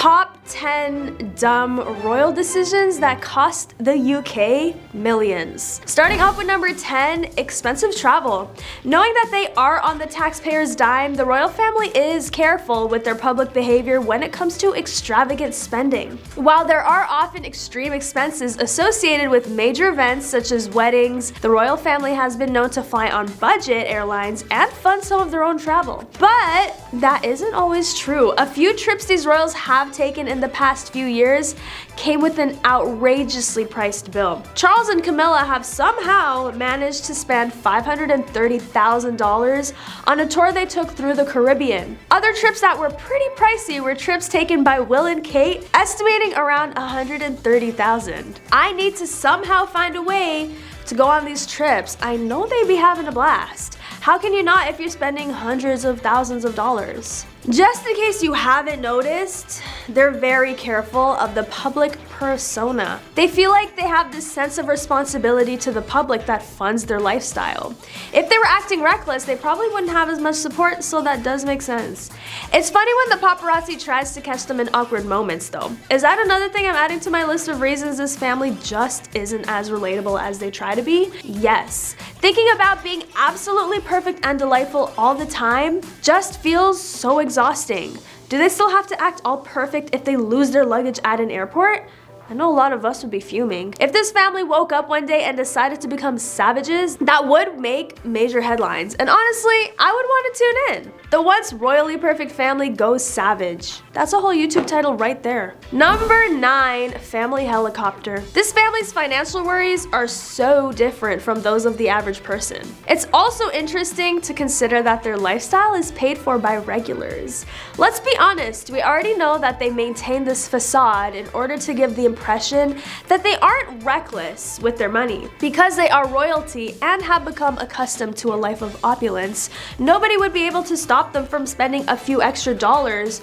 Top 10 dumb royal decisions that cost the UK millions. Starting off with number 10, expensive travel. Knowing that they are on the taxpayer's dime, the royal family is careful with their public behavior when it comes to extravagant spending. While there are often extreme expenses associated with major events such as weddings, the royal family has been known to fly on budget airlines and fund some of their own travel. But that isn't always true. A few trips these royals have taken in the past few years came with an outrageously priced bill. Charles and Camilla have somehow managed to spend $530,000 on a tour they took through the Caribbean. Other trips that were pretty pricey were trips taken by Will and Kate, estimating around $130,000. I need to somehow find a way to go on these trips. I know they'd be having a blast. How can you not if you're spending hundreds of thousands of dollars? Just in case you haven't noticed, they're very careful of the public persona. They feel like they have this sense of responsibility to the public that funds their lifestyle. If they were acting reckless, they probably wouldn't have as much support, so that does make sense. It's funny when the paparazzi tries to catch them in awkward moments though. Is that another thing I'm adding to my list of reasons this family just isn't as relatable as they try to be? Yes. Thinking about being absolutely perfect and delightful all the time just feels so exhausting. Do they still have to act all perfect if they lose their luggage at an airport? I know a lot of us would be fuming. If this family woke up one day and decided to become savages, that would make major headlines. And honestly, I would want to tune in. The once royally perfect family goes savage. That's a whole YouTube title right there. Number 9, family helicopter. This family's financial worries are so different from those of the average person. It's also interesting to consider that their lifestyle is paid for by regulars. Let's be honest, we already know that they maintain this facade in order to give the impression that they aren't reckless with their money. Because they are royalty and have become accustomed to a life of opulence, nobody would be able to stop them from spending a few extra dollars,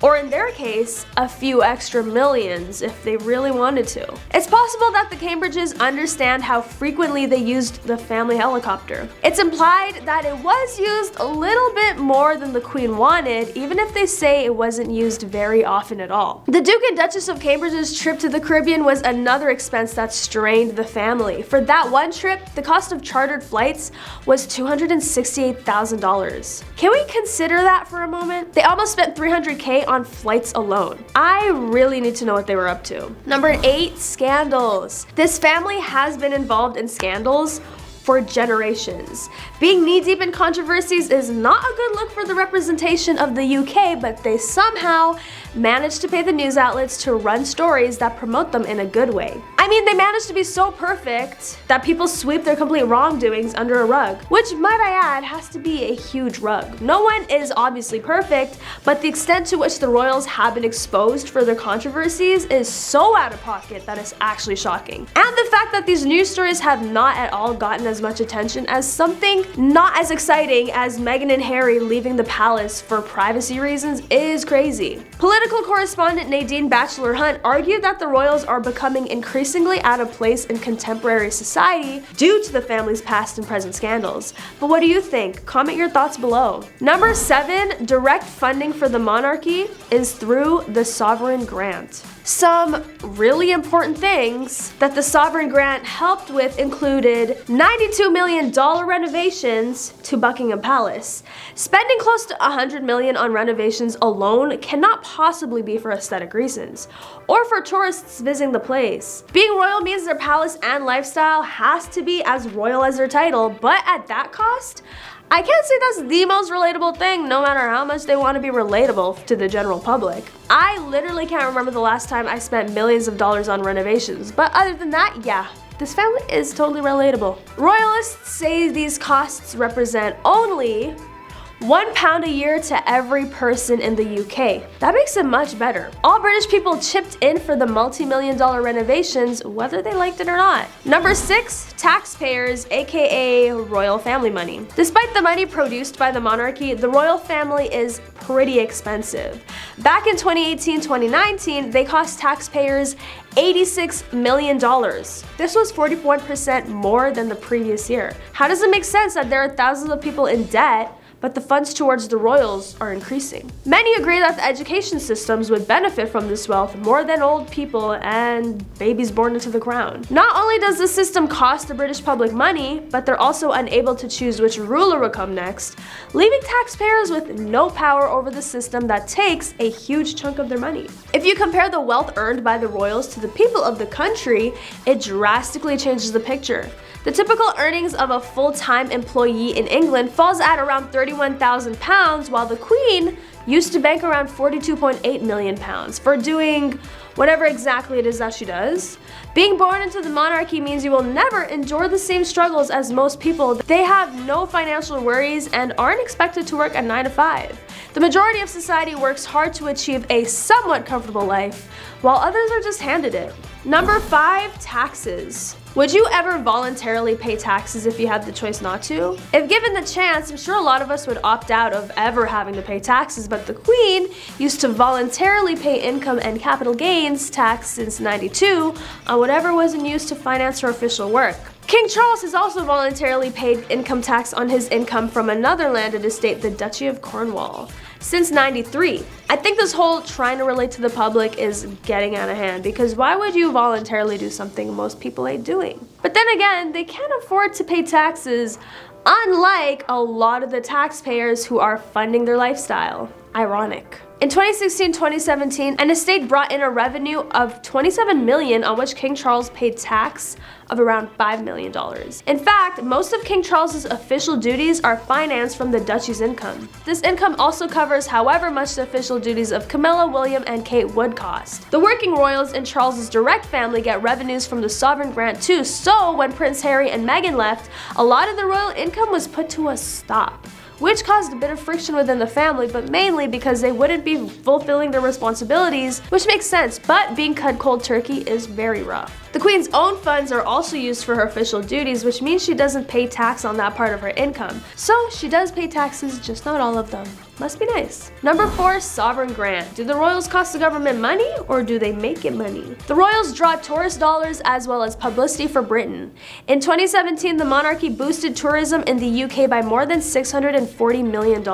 or in their case, a few extra millions if they really wanted to. It's possible that the Cambridges understand how frequently they used the family helicopter. It's implied that it was used a little bit more than the Queen wanted, even if they say it wasn't used very often at all. The Duke and Duchess of Cambridge's trip to the Caribbean was another expense that strained the family. For that one trip, the cost of chartered flights was $268,000. Can we consider that for a moment? They almost spent $300K on flights alone. I really need to know what they were up to. Number 8, scandals. This family has been involved in scandals for generations. Being knee-deep in controversies is not a good look for the representation of the UK, but they somehow managed to pay the news outlets to run stories that promote them in a good way. I mean, they managed to be so perfect that people sweep their complete wrongdoings under a rug, which, might I add, has to be a huge rug. No one is obviously perfect, but the extent to which the royals have been exposed for their controversies is so out of pocket that it's actually shocking. And the fact that these news stories have not at all gotten as much attention as something not as exciting as Meghan and Harry leaving the palace for privacy reasons is crazy. Political correspondent Nadine Batchelor-Hunt argued that the royals are becoming increasingly out of place in contemporary society due to the family's past and present scandals. But what do you think? Comment your thoughts below. Number 7, direct funding for the monarchy is through the sovereign grant. Some really important things that the sovereign grant helped with included $92 million renovations to Buckingham Palace. Spending close to $100 million on renovations alone cannot possibly be for aesthetic reasons, or for tourists visiting the place. Being royal means their palace and lifestyle has to be as royal as their title, but at that cost? I can't say that's the most relatable thing, no matter how much they want to be relatable to the general public. I literally can't remember the last time I spent millions of dollars on renovations, but other than that, yeah, this family is totally relatable. Royalists say these costs represent only £1 a year to every person in the UK. That makes it much better. All British people chipped in for the multi-million-dollar renovations, whether they liked it or not. Number 6, taxpayers, aka royal family money. Despite the money produced by the monarchy, the royal family is pretty expensive. Back in 2018-2019, they cost taxpayers $86 million. This was 41% more than the previous year. How does it make sense that there are thousands of people in debt, but the funds towards the royals are increasing. Many agree that the education systems would benefit from this wealth more than old people and babies born into the crown. Not only does the system cost the British public money, but they're also unable to choose which ruler will come next, leaving taxpayers with no power over the system that takes a huge chunk of their money. If you compare the wealth earned by the royals to the people of the country, it drastically changes the picture. The typical earnings of a full-time employee in England falls at around £31,000, while the Queen used to bank around £42.8 million for doing whatever exactly it is that she does. Being born into the monarchy means you will never endure the same struggles as most people. They have no financial worries and aren't expected to work a 9 to 5. The majority of society works hard to achieve a somewhat comfortable life, while others are just handed it. Number 5, taxes. Would you ever voluntarily pay taxes if you had the choice not to? If given the chance, I'm sure a lot of us would opt out of ever having to pay taxes, but the Queen used to voluntarily pay income and capital gains tax since '92 on whatever wasn't used to finance her official work. King Charles has also voluntarily paid income tax on his income from another landed estate, the Duchy of Cornwall, since '93. I think this whole trying to relate to the public is getting out of hand, because why would you voluntarily do something most people ain't doing? But then again, they can't afford to pay taxes, unlike a lot of the taxpayers who are funding their lifestyle. Ironic. In 2016-2017, an estate brought in a revenue of $27 million on which King Charles paid tax of around $5 million. In fact, most of King Charles's official duties are financed from the duchy's income. This income also covers however much the official duties of Camilla, William, and Kate would cost. The working royals in Charles's direct family get revenues from the sovereign grant too, so when Prince Harry and Meghan left, a lot of the royal income was put to a stop, which caused a bit of friction within the family, but mainly because they wouldn't be fulfilling their responsibilities, which makes sense, but being cut cold turkey is very rough. The Queen's own funds are also used for her official duties, which means she doesn't pay tax on that part of her income. So she does pay taxes, just not all of them. Must be nice. Number 4, sovereign grant. Do the royals cost the government money, or do they make it money? The royals draw tourist dollars as well as publicity for Britain. In 2017, the monarchy boosted tourism in the UK by more than $640 million.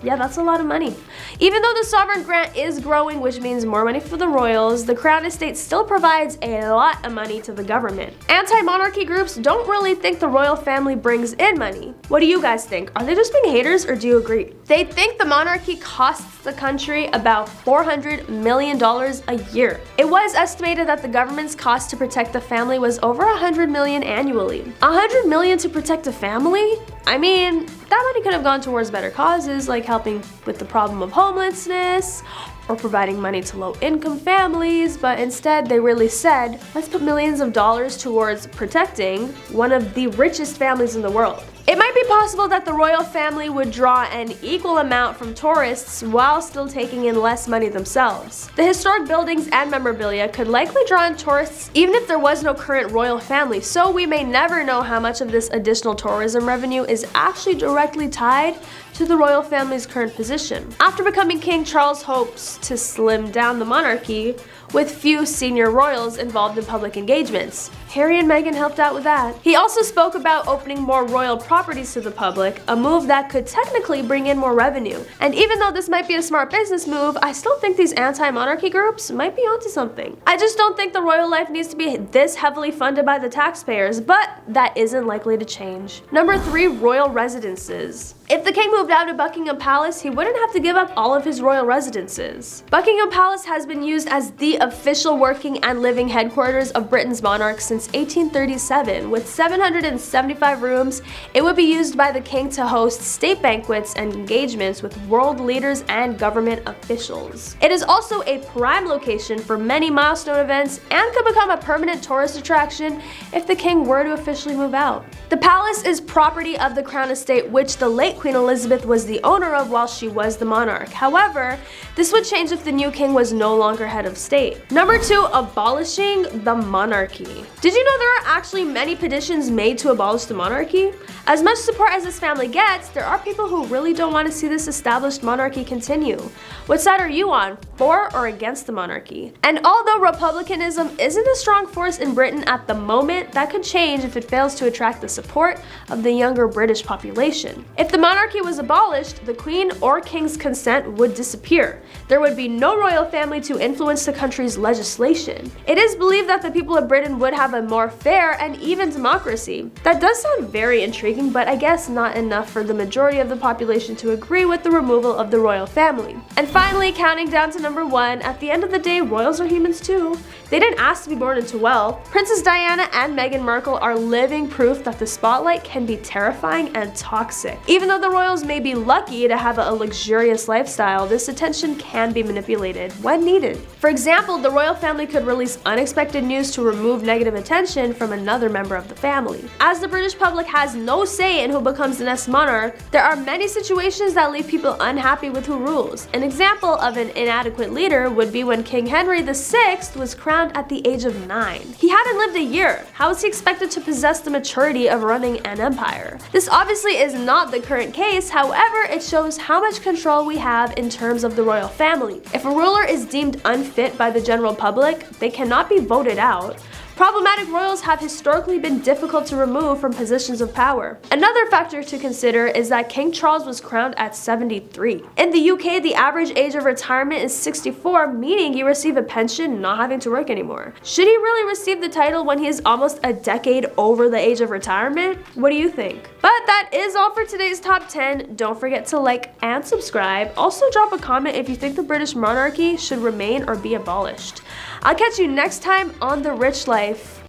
Yeah, that's a lot of money. Even though the sovereign grant is growing, which means more money for the royals, the Crown Estate still provides a lot of money to the government. Anti-monarchy groups don't really think the royal family brings in money. What do you guys think? Are they just being haters, or do you agree? They think the monarchy costs the country about $400 million a year. It was estimated that the government's cost to protect the family was over $100 million annually. $100 million to protect a family? I mean, that money could have gone towards better causes, like helping with the problem of homelessness or providing money to low-income families, but instead they really said, let's put millions of dollars towards protecting one of the richest families in the world. It might be possible that the royal family would draw an equal amount from tourists while still taking in less money themselves. The historic buildings and memorabilia could likely draw in tourists even if there was no current royal family, so we may never know how much of this additional tourism revenue is actually directly tied to the royal family's current position. After becoming king, Charles hopes to slim down the monarchy with few senior royals involved in public engagements. Harry and Meghan helped out with that. He also spoke about opening more royal properties to the public, a move that could technically bring in more revenue. And even though this might be a smart business move, I still think these anti-monarchy groups might be onto something. I just don't think the royal life needs to be this heavily funded by the taxpayers, but that isn't likely to change. Number 3, royal residences. If the king moved out of Buckingham Palace, he wouldn't have to give up all of his royal residences. Buckingham Palace has been used as the official working and living headquarters of Britain's monarch since 1837. With 775 rooms, it would be used by the king to host state banquets and engagements with world leaders and government officials. It is also a prime location for many milestone events and could become a permanent tourist attraction if the king were to officially move out. The palace is property of the Crown Estate, which the late Queen Elizabeth was the owner of while she was the monarch. However, this would change if the new king was no longer head of state. Number 2, abolishing the monarchy. Did you know there are actually many petitions made to abolish the monarchy? As much support as this family gets, there are people who really don't want to see this established monarchy continue. What side are you on, for or against the monarchy? And although republicanism isn't a strong force in Britain at the moment, that could change if it fails to attract the support of the younger British population. If the monarchy was abolished, the queen or king's consent would disappear. There would be no royal family to influence the country's legislation. It is believed that the people of Britain would have a more fair and even democracy. That does sound very intriguing, but I guess not enough for the majority of the population to agree with the removal of the royal family. And finally, counting down to number 1, at the end of the day, royals are humans too. They didn't ask to be born into wealth. Princess Diana and Meghan Markle are living proof that the spotlight can be terrifying and toxic. Even though the royals may be lucky to have a luxurious lifestyle, this attention can be manipulated when needed. For example, the royal family could release unexpected news to remove negative attention from another member of the family. As the British public has no say in who becomes the next monarch, there are many situations that leave people unhappy with who rules. An example of an inadequate leader would be when King Henry VI was crowned at the age of 9. He hadn't lived a year. How was he expected to possess the maturity of running an empire? This obviously is not the current case, however, it shows how much control we have in terms of the royal family. If a ruler is deemed unfit by the general public, they cannot be voted out. Problematic royals have historically been difficult to remove from positions of power. Another factor to consider is that King Charles was crowned at 73. In the UK, the average age of retirement is 64, meaning you receive a pension not having to work anymore. Should he really receive the title when he is almost a decade over the age of retirement? What do you think? But that is all for today's top 10. Don't forget to like and subscribe. Also drop a comment if you think the British monarchy should remain or be abolished. I'll catch you next time on The Rich Life.